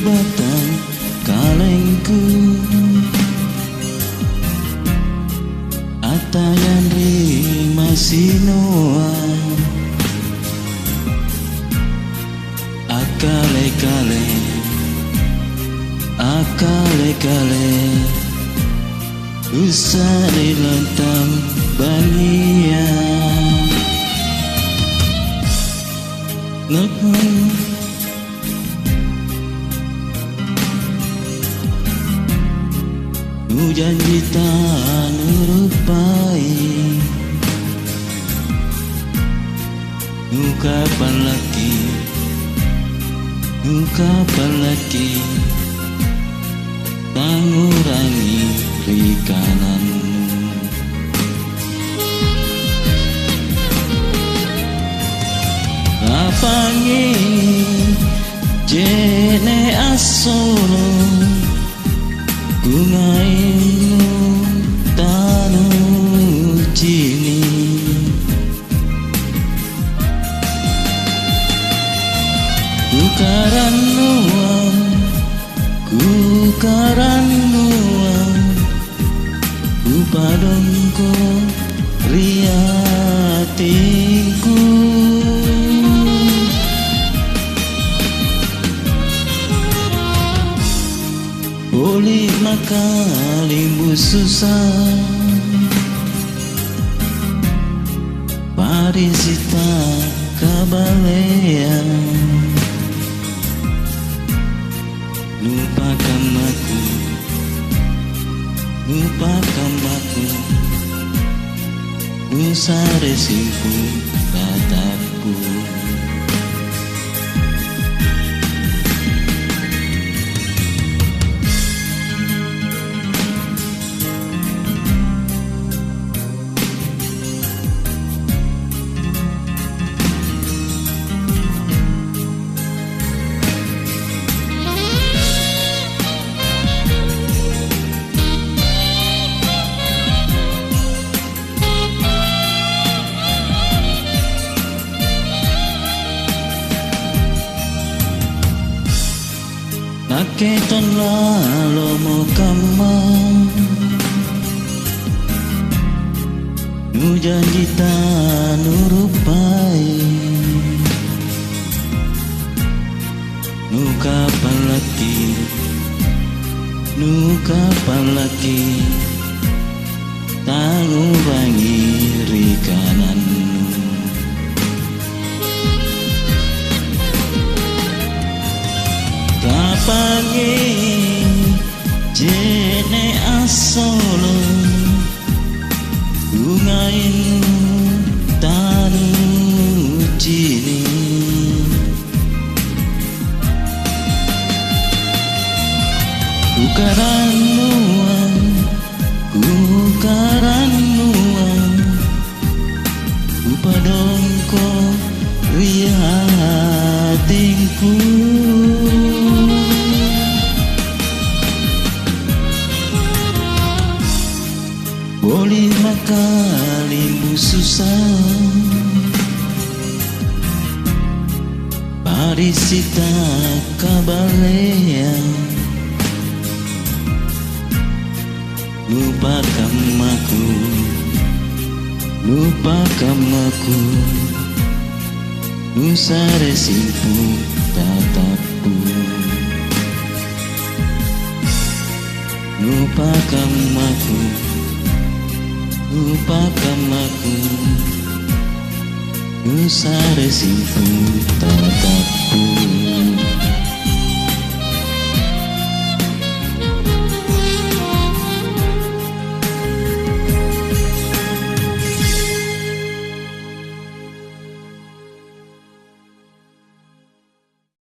batang kalengku atayan rima sinoa akale-kale usari lantang bangia janji tak nurupai kapan lagi tangurangi rikananmu apangi jene asolo gungainu tanu cini kukaranuang upadongko riatinku boleh makalimbu susah parisita kabalean lupakan aku usare simpu tatapku Naketon lalo mo kamang nu janji tak nurupai nu kapan lagi tangurangi rikananmu kapangi jene asolo gungainu tanu cini kukaranuang upadongko riatinku boleh makalimbu susah parisita kabalean lupakan aku usare simpu tatapku lupakan aku usare simpu tatapku